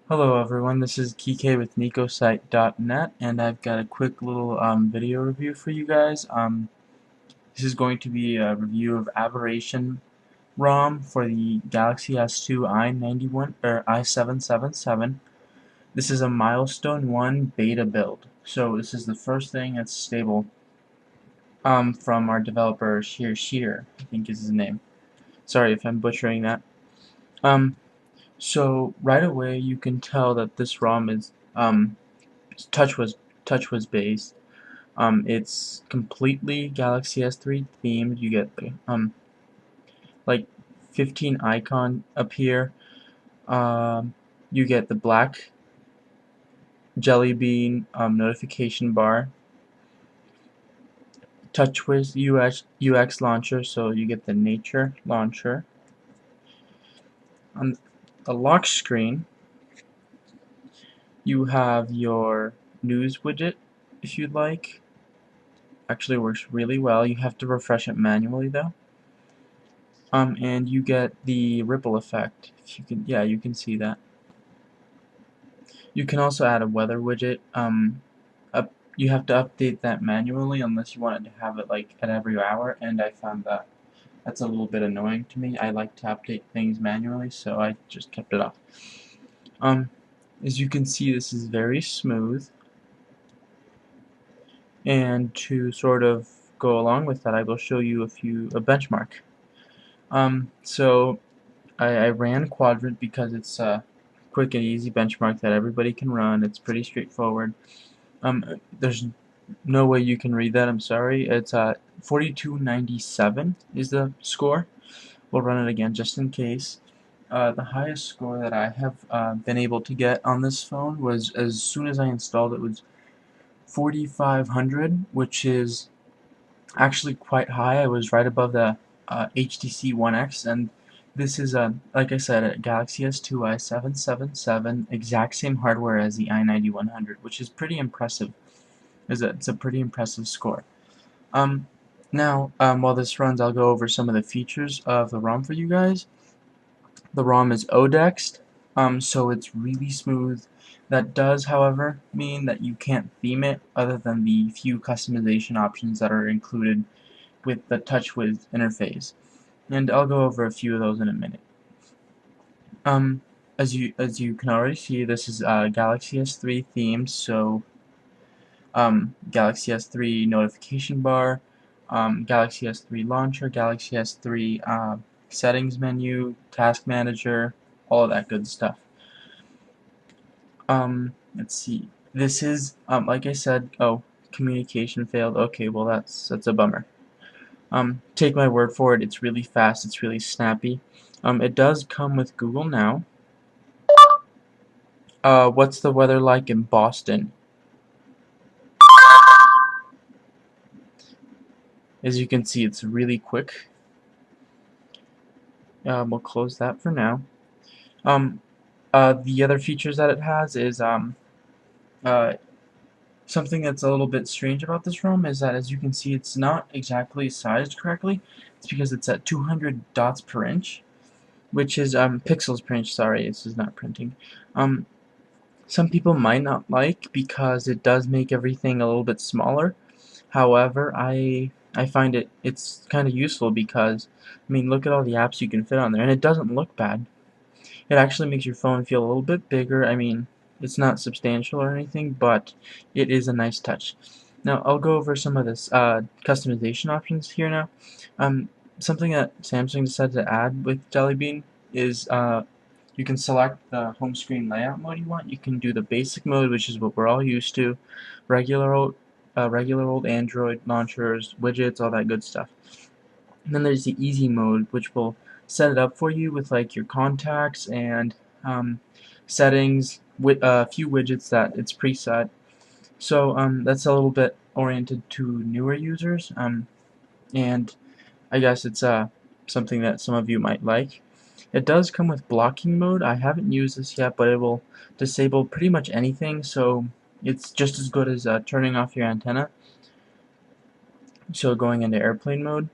Hello everyone, this is Kike with NIkosite.net, and I've got a quick little video review for you guys. This is going to be a review of Aberration ROM for the Galaxy S2 i777. This is a Milestone 1 beta build, so this is the first thing that's stable from our developer Sheer, I think is his name. Sorry if I'm butchering that. Um, so right away you can tell that this ROM is touch was based. It's completely Galaxy S3 themed. You get the like 15 icon appear. You get the black jelly bean notification bar. TouchWiz UX launcher, so you get the nature launcher. On the lock screen, you have your news widget if you'd like. Actually works really well. You have to refresh it manually though. And you get the ripple effect. If you can, yeah, you can see that. You can also add a weather widget. You have to update that manually unless you wanted to have it like at every hour, and I found that that's a little bit annoying to me. I like to update things manually, so I just kept it off. As you can see, this is very smooth, and to sort of go along with that, I will show you a benchmark. So I ran Quadrant because it's a quick and easy benchmark that everybody can run. It's pretty straightforward. There's no way you can read that, I'm sorry. It's 4297 is the score. We'll run it again just in case. The highest score that I have been able to get on this phone was, as soon as I installed it, was 4500, which is actually quite high. I was right above the HTC One X, and this is like I said, a Galaxy S2 i777, exact same hardware as the i9100, which is pretty impressive. It's a pretty impressive score. Now, while this runs, I'll go over some of the features of the ROM for you guys. The ROM is ODexed, so it's really smooth. That does, however, mean that you can't theme it other than the few customization options that are included with the TouchWiz interface, and I'll go over a few of those in a minute. As you can already see, this is Galaxy S3 themed, so Galaxy S3 notification bar, Galaxy S3 launcher, Galaxy S3 settings menu, task manager, all of that good stuff. Let's see. This is like I said. Oh, communication failed. Okay, well that's a bummer. Take my word for it. It's really fast. It's really snappy. It does come with Google Now. What's the weather like in Boston? As you can see, it's really quick. We'll close that for now. The other features that it has is something that's a little bit strange about this ROM is that, as you can see, it's not exactly sized correctly. It's because it's at 200 dots per inch, which is pixels per inch. Sorry, this is not printing. Some people might not like because it does make everything a little bit smaller. However, I find it's kind of useful because, I mean, look at all the apps you can fit on there, and it doesn't look bad. It actually makes your phone feel a little bit bigger. I mean, it's not substantial or anything, but it is a nice touch. Now, I'll go over some of this customization options here now. Something that Samsung decided to add with Jelly Bean is you can select the home screen layout mode you want. You can do the basic mode, which is what we're all used to, regular old Android launchers, widgets, all that good stuff. And then there's the easy mode, which will set it up for you with like your contacts and settings with a few widgets that it's preset. So that's a little bit oriented to newer users, and I guess it's something that some of you might like. It does come with blocking mode. I haven't used this yet, but it will disable pretty much anything, so it's just as good as turning off your antenna. So going into airplane mode.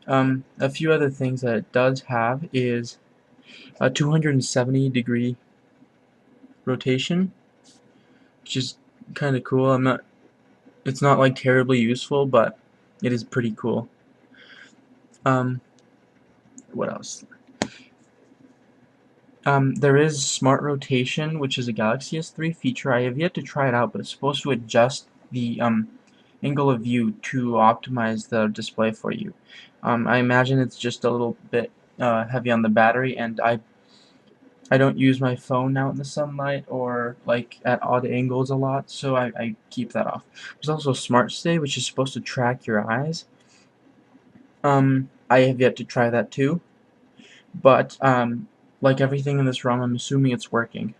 A few other things that it does have is a 270 degree rotation, which is kind of cool. It's not like terribly useful, but it is pretty cool. What else? There is Smart Rotation, which is a Galaxy S3 feature. I have yet to try it out, but it's supposed to adjust the angle of view to optimize the display for you. I imagine it's just a little bit heavy on the battery, and I don't use my phone out in the sunlight or like at odd angles a lot, so I keep that off. There's also Smart Stay, which is supposed to track your eyes. I have yet to try that too, but like everything in this ROM, I'm assuming it's working.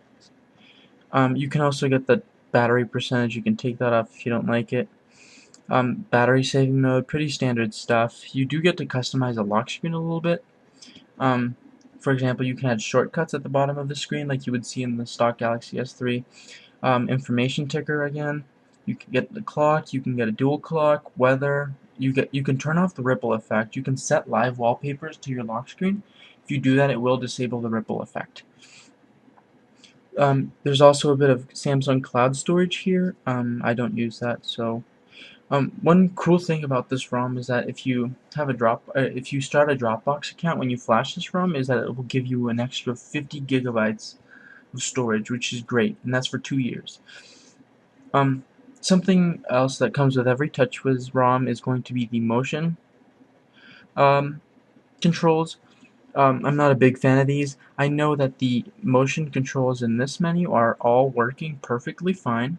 You can also get the battery percentage. You can take that off if you don't like it. Battery saving mode, pretty standard stuff. You do get to customize a lock screen a little bit. For example, you can add shortcuts at the bottom of the screen like you would see in the stock Galaxy S3. Information ticker again. You can get the clock. You can get a dual clock. Weather. You can turn off the ripple effect. You can set live wallpapers to your lock screen. If you do that, it will disable the ripple effect. There's also a bit of Samsung Cloud storage here. I don't use that, so. One cool thing about this ROM is that if you have if you start a Dropbox account when you flash this ROM, is that it will give you an extra 50 gigabytes of storage, which is great, and that's for 2 years. Something else that comes with every TouchWiz ROM is going to be the motion controls. I'm not a big fan of these. I know that the motion controls in this menu are all working perfectly fine.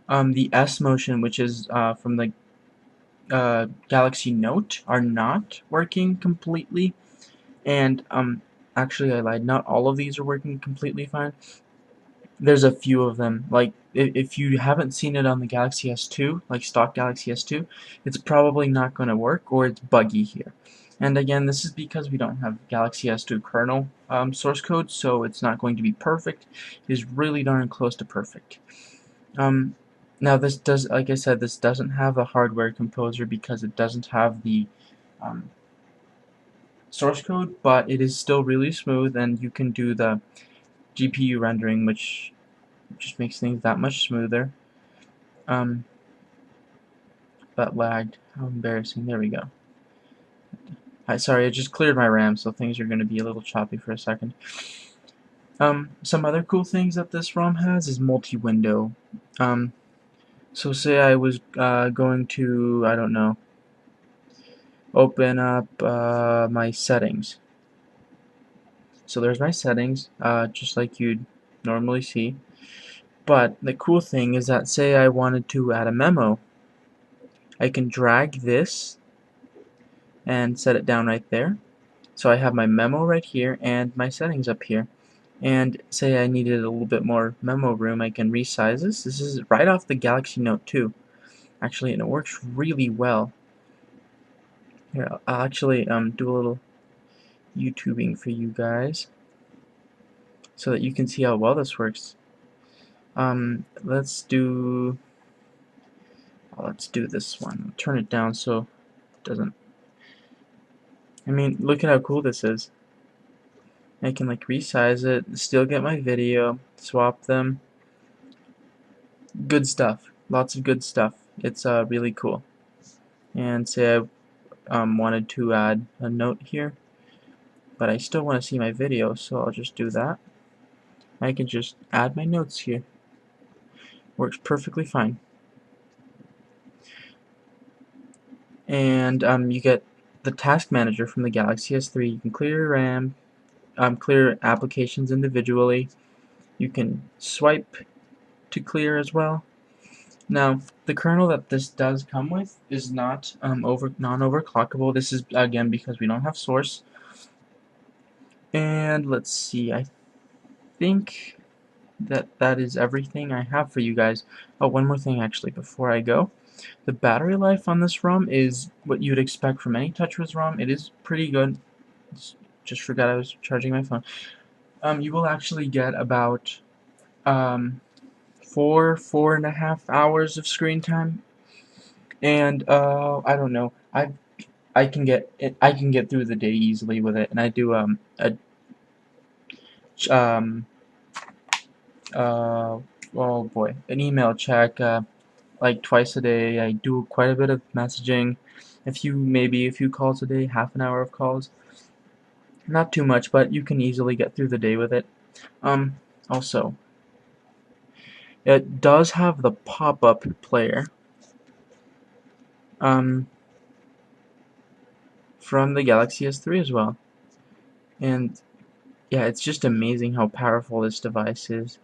The S motion, which is from the Galaxy Note, are not working completely, and actually I lied, not all of these are working completely fine. There's a few of them, like if you haven't seen it on the Galaxy S2, like stock Galaxy S2, it's probably not going to work, or it's buggy here. And again, this is because we don't have Galaxy S2 kernel source code, so it's not going to be perfect. It is really darn close to perfect. Now this does, like I said, this doesn't have the hardware composer because it doesn't have the source code, but it is still really smooth, and you can do the GPU rendering, which just makes things that much smoother. That lagged. How embarrassing. There we go. Sorry, I just cleared my RAM, so things are going to be a little choppy for a second. Some other cool things that this ROM has is multi-window. So say I was going to, I don't know, open up my settings. So there's my settings, just like you'd normally see. But the cool thing is that say I wanted to add a memo, I can drag this and set it down right there. So I have my memo right here and my settings up here. And say I needed a little bit more memo room, I can resize this. This is right off the Galaxy Note 2. Actually, and it works really well. Here, I'll actually do a little YouTubing for you guys so that you can see how well this works. Let's do this one. Turn it down so it doesn't. I mean, look at how cool this is. I can like resize it, still get my video, swap them. Good stuff. Lots of good stuff. It's really cool. And say I wanted to add a note here, but I still want to see my video, so I'll just do that. I can just add my notes here. Works perfectly fine. And you get the task manager from the Galaxy S3. You can clear your RAM, clear applications individually. You can swipe to clear as well. Now, the kernel that this does come with is not non-overclockable. This is again because we don't have source. And let's see, I think that is everything I have for you guys. Oh, one more thing actually before I go. The battery life on this ROM is what you'd expect from any TouchWiz ROM. It is pretty good. Just forgot I was charging my phone. You will actually get about 4.5 hours of screen time, and I don't know. I can get through the day easily with it, and I do Oh boy, an email check, like twice a day. I do quite a bit of messaging. Maybe a few calls a day, half an hour of calls. Not too much, but you can easily get through the day with it. Um, Also, it does have the pop-up player. Um, from the Galaxy S3 as well. And yeah, it's just amazing how powerful this device is.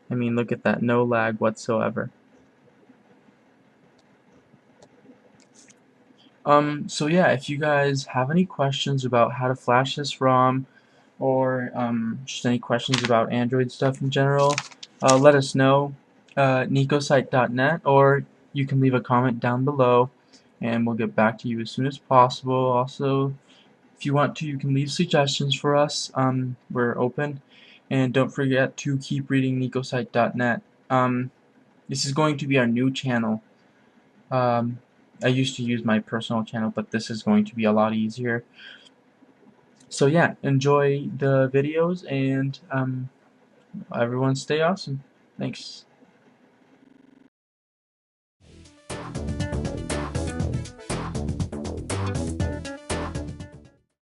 I mean, look at that, no lag whatsoever. So yeah, if you guys have any questions about how to flash this ROM, or just any questions about Android stuff in general, let us know. Nikosite.net, or you can leave a comment down below, and we'll get back to you as soon as possible. Also, if you want to, you can leave suggestions for us. We're open, and don't forget to keep reading Nikosite.net. This is going to be our new channel. Um, I used to use my personal channel, but this is going to be a lot easier. So yeah, enjoy the videos, and everyone stay awesome. Thanks.